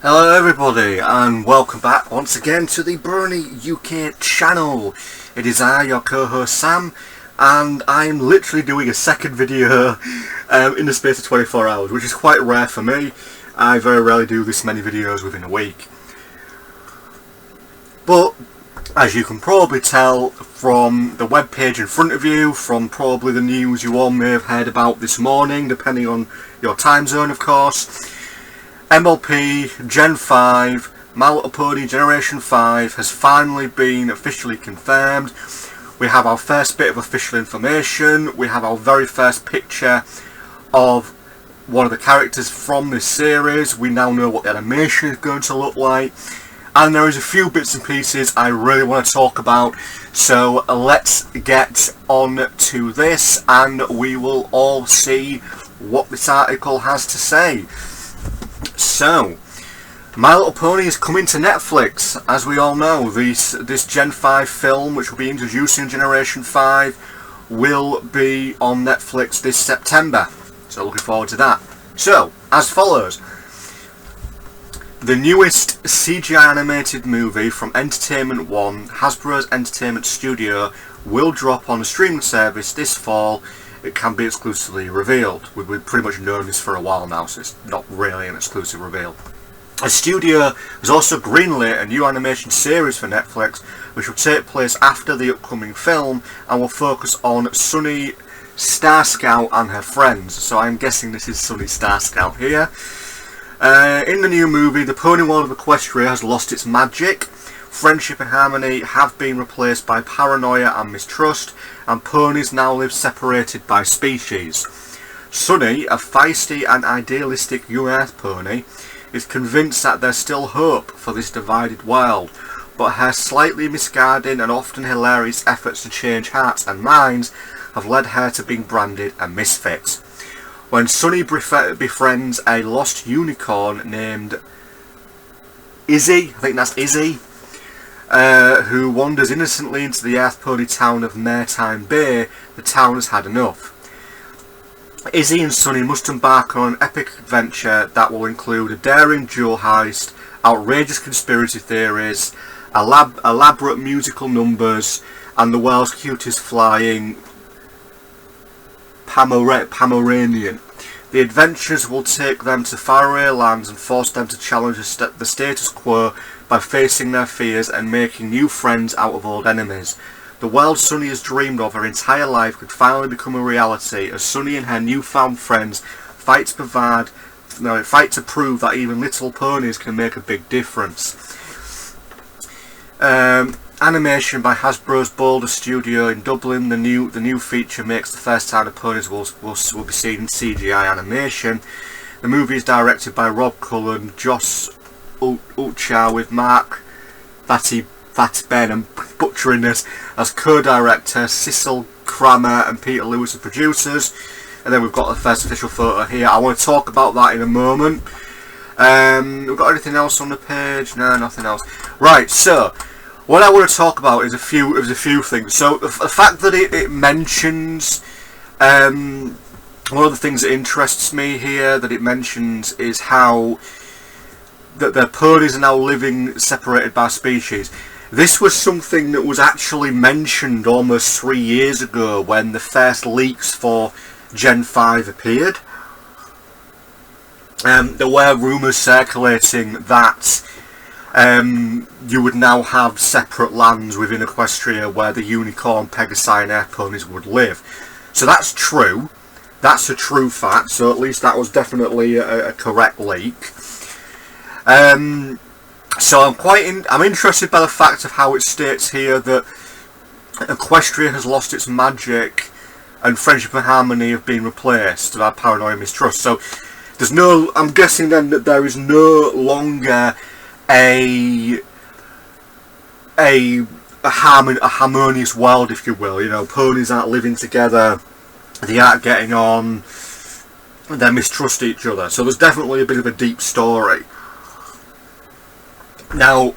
Hello everybody and welcome back once again to the Bronies UK channel. It is I, your co-host Sam, and I'm literally doing a second video in the space of 24 hours, which is quite rare for me. I very rarely do this many videos within a week. But as you can probably tell from the webpage in front of you, from probably the news you all may have heard about this morning, depending on your time zone of course, MLP G5, My Little Pony Generation 5 has finally been officially confirmed. We have our first bit of official information. We have our very first picture of one of the characters from this series. We now know what the animation is going to look like. And there is a few bits and pieces I really want to talk about. So let's get on to this and we will all see what this article has to say. So, My Little Pony is coming to Netflix, as we all know. This Gen 5 film, which will be introducing Generation 5, will be on Netflix this September. So looking forward to that. So, as follows. The newest CGI animated movie from Entertainment One, Hasbro's entertainment studio, will drop on a streaming service this fall. It can be exclusively revealed. We've pretty much known this for a while now, so it's not really an exclusive reveal. The studio has also greenlit a new animation series for Netflix, which will take place after the upcoming film and will focus on Sunny Star Scout and her friends. So I'm guessing this is Sunny Star Scout here. In the new movie, the Pony World of Equestria has lost its magic. Friendship and harmony have been replaced by paranoia and mistrust, and ponies now live separated by species. Sunny, a feisty and idealistic young Earth pony, is convinced that there's still hope for this divided world, but her slightly misguided and often hilarious efforts to change hearts and minds have led her to being branded a misfit. When Sunny befriends a lost unicorn named Izzy, I think that's Izzy, who wanders innocently into the Earth Pony town of Maritime Bay, the town has had enough. Izzy and Sunny must embark on an epic adventure that will include a daring jewel heist, outrageous conspiracy theories, elaborate musical numbers, and the world's cutest flying Pomeranian. The adventures will take them to faraway lands and force them to challenge the status quo by facing their fears and making new friends out of old enemies. The world Sunny has dreamed of her entire life could finally become a reality as Sunny and her newfound friends fight to prove that even little ponies can make a big difference. Animation by Hasbro's Boulder Studio in Dublin. The new feature makes the first time the ponies will be seen in CGI animation. The movie is directed by Rob Cullen, Joss Ucha, with Mark Ben, I'm butchering this, as co-director, Cecil Kramer and Peter Lewis as producers. And then we've got the first official photo here. I want to talk about that in a moment. We've got anything else on the page? No, nothing else. Right, so what I want to talk about is a few things. So the fact that it mentions, one of the things that interests me here that it mentions is how that their ponies are now living separated by species. This was something that was actually mentioned almost 3 years ago when the first leaks for Gen 5 appeared. There were rumours circulating that you would now have separate lands within Equestria where the unicorn, Pegasi and Earth ponies would live. So that's true. That's a true fact. So at least that was definitely a correct leak. So I'm interested by the fact of how it states here that Equestria has lost its magic and friendship and harmony have been replaced by paranoia and mistrust. So there's no, I'm guessing then that there is no longer a harmonious world, if you will. You know, ponies aren't living together, they aren't getting on, they mistrust each other. So there's definitely a bit of a deep story. Now,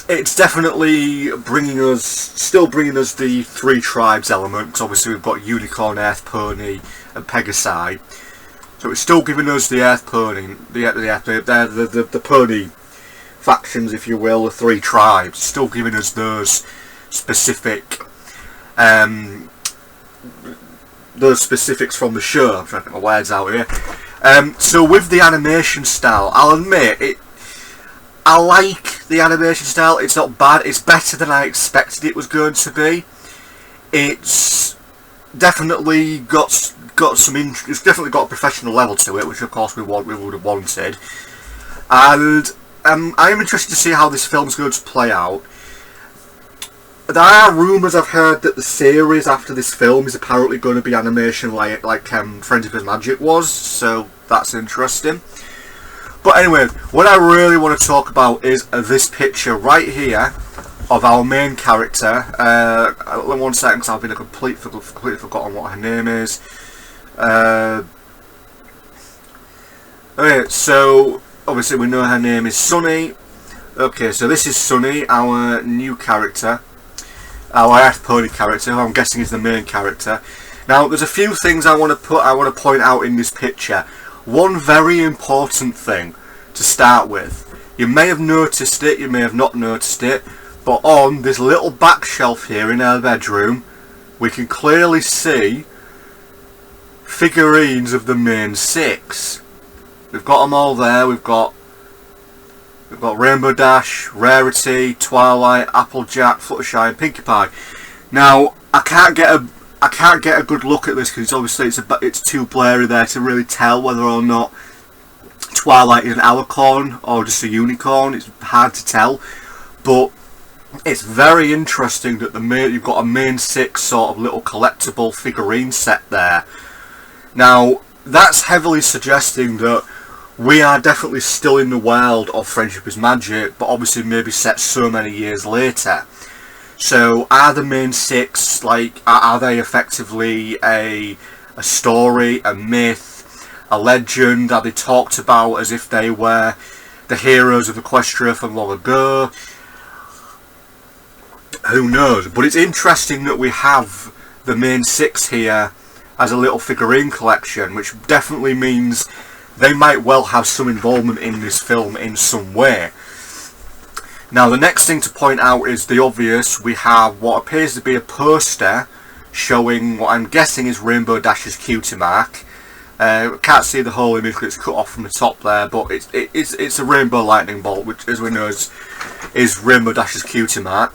it's definitely still bringing us the three tribes element, because obviously we've got Unicorn, Earth Pony and Pegasi. So it's still giving us the Earth pony, the pony factions, if you will, the 3 tribes. Still giving us those specifics from the show. I'm trying to get my words out here. So with the animation style, I'll admit I like the animation style. It's not bad. It's better than I expected it was going to be. It's definitely got some. It's definitely got a professional level to it, which of course we would have wanted. And I'm interested to see how this film's going to play out. There are rumours I've heard that the series after this film is apparently going to be animation like Friendship Magic was, so that's interesting. But anyway, what I really want to talk about is this picture right here of our main character. 1 second, because I've been completely forgotten what her name is. Okay, so obviously we know her name is Sunny. Okay, so this is Sunny, our new character. Our Earth Pony character, who I'm guessing is the main character. Now, there's a few things I want to point out in this picture. One very important thing to start with. You may have noticed it, you may have not noticed it, but on this little back shelf here in our bedroom, we can clearly see figurines of the main 6. We've got them all there. We've got Rainbow Dash, Rarity, Twilight, Applejack, Fluttershy, and Pinkie Pie. Now, I can't get a good look at this because obviously it's too blurry there to really tell whether or not Twilight is an alicorn or just a unicorn. It's hard to tell, but it's very interesting that you've got a main 6 sort of little collectible figurine set there. Now, that's heavily suggesting that we are definitely still in the world of Friendship is Magic, but obviously maybe set so many years later. So are the main 6, like, are they effectively a story, a myth, a legend? Are they talked about as if they were the heroes of Equestria from long ago? Who knows? But it's interesting that we have the main 6 here as a little figurine collection, which definitely means they might well have some involvement in this film in some way. Now, the next thing to point out is the obvious. We have what appears to be a poster showing what I'm guessing is Rainbow Dash's cutie mark. Can't see the whole image because it's cut off from the top there, but it's a rainbow lightning bolt, which, as we know, is Rainbow Dash's cutie mark.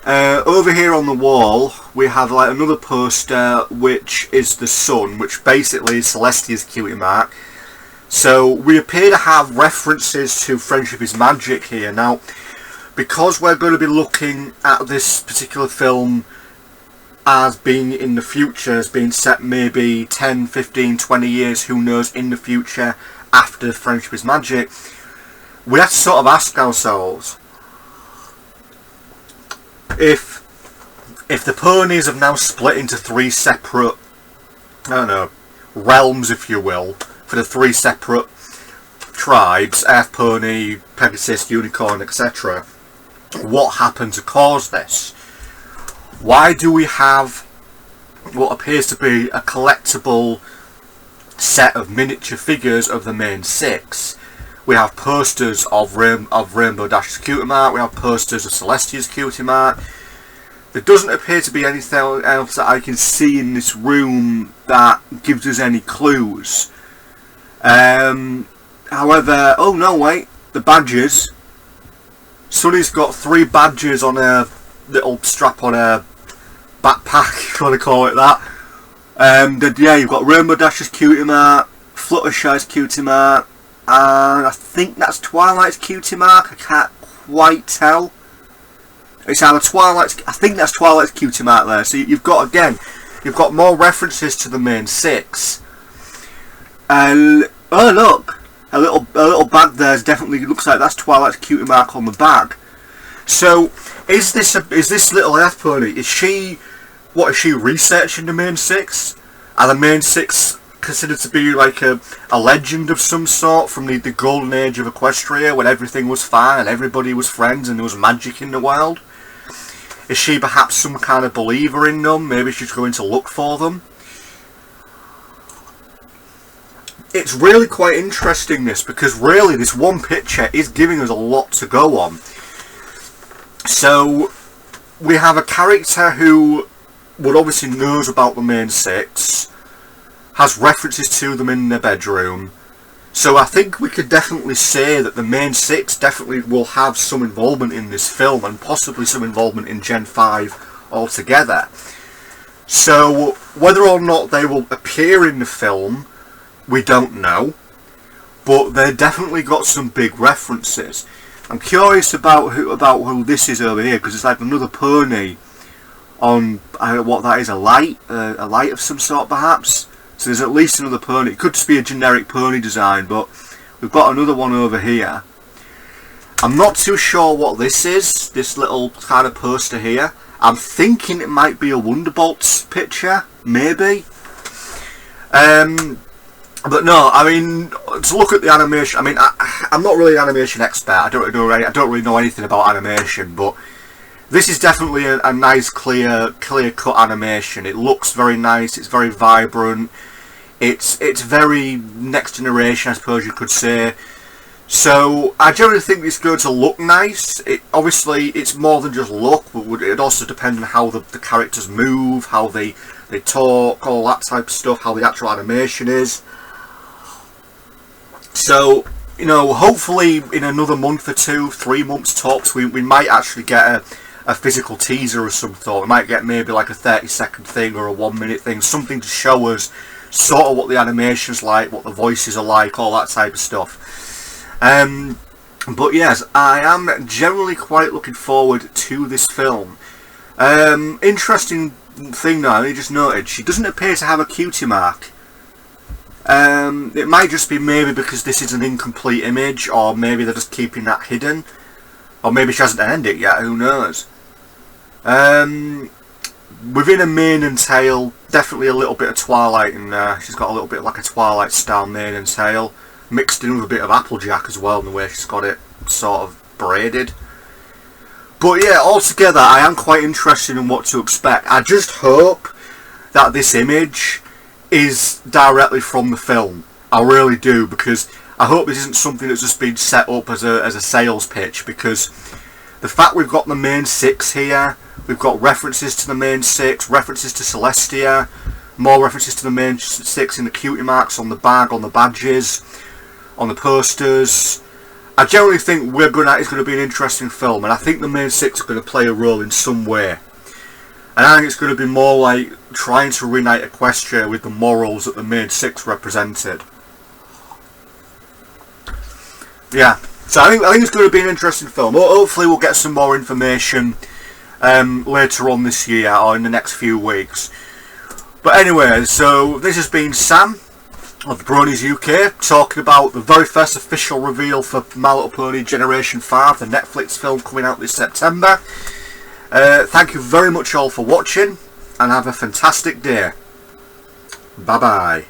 Over here on the wall we have like another poster which is the sun, which basically is Celestia's cutie mark. So we appear to have references to Friendship is Magic here. Now, because we're going to be looking at this particular film as being in the future, as being set maybe 10, 15, 20 years, who knows, in the future after Friendship is Magic, we have to sort of ask ourselves, if the ponies have now split into 3 separate, I don't know, realms, if you will, for the 3 separate tribes, Earth Pony, Pegasus, Unicorn, etc., what happened to cause this? Why do we have what appears to be a collectible set of miniature figures of the main 6? We have posters of Rainbow Dash's cutie mark, we have posters of Celestia's cutie mark. There doesn't appear to be anything else that I can see in this room that gives us any clues. However, oh no, wait, the badges. Sunny's got 3 badges on her little strap on her backpack, if you want to call it that. Yeah, you've got Rainbow Dash's cutie mark, Fluttershy's cutie mark, and I think that's Twilight's cutie mark. I can't quite tell. It's either Twilight's, I think that's Twilight's cutie mark there. So you've got, again, you've got more references to the main 6. And oh look, a little bag there definitely looks like that's Twilight's cutie mark on the bag. So is this little Earth Pony? Is she researching the main 6? Are the main 6 considered to be like a legend of some sort from the golden age of Equestria, when everything was fine and everybody was friends and there was magic in the world? Is she perhaps some kind of believer in them? Maybe she's going to look for them. it's really quite interesting, this, because really this one picture is giving us a lot to go on. So we have a character who would obviously knows about the main six, has references to them in their bedroom. So I think we could definitely say that the main six definitely will have some involvement in this film, and possibly some involvement in Gen 5 altogether. So whether or not they will appear in the film, we don't know, but they definitely got some big references. I'm curious about who this is over here, because it's like another pony on what that is, a light of some sort perhaps. So there's at least another pony. It could just be a generic pony design, but we've got another one over here. I'm not too sure what this is, this little kind of poster here. I'm thinking it might be a Wonderbolts picture, maybe. But no, I mean, to look at the animation, I mean, I'm not really an animation expert. I don't really know anything about animation, but this is definitely a nice, clear-cut animation. It looks very nice. It's very vibrant. It's very next generation, I suppose you could say. So I generally think it's going to look nice. Obviously, it's more than just look. It also depends on how the characters move, how they talk, all that type of stuff, how the actual animation is. So, you know, hopefully in another month or 2, 3 months tops, we might actually get a physical teaser of some sort. We might get maybe like a 30-second thing or a 1-minute thing, something to show us sort of what the animation's like, what the voices are like, all that type of stuff. But yes, I am generally quite looking forward to this film. Interesting thing though, I just noted, she doesn't appear to have a cutie mark. It might just be maybe because this is an incomplete image, or maybe they're just keeping that hidden, or maybe she hasn't ended it yet, who knows. Within a mane and tail, definitely a little bit of Twilight in there. She's got a little bit like a Twilight style mane and tail, mixed in with a bit of Applejack as well in the way she's got it sort of braided. But yeah, altogether I am quite interested in what to expect. I just hope that this image is directly from the film. I really do, because I hope this isn't something that's just been set up as a sales pitch, because the fact we've got the main six here, we've got references to the main six, references to Celestia, more references to the main six in the cutie marks on the bag, on the badges, on the posters. I generally think it's going to be an interesting film, and I think the main six are going to play a role in some way. And I think it's going to be more like trying to reunite Equestria with the morals that the main six represented. Yeah, so I think it's going to be an interesting film. Hopefully we'll get some more information later on this year or in the next few weeks. But anyway, so this has been Sam of Bronies UK talking about the very first official reveal for My Little Pony Generation 5, the Netflix film coming out this September. Thank you very much all for watching, and have a fantastic day. Bye bye.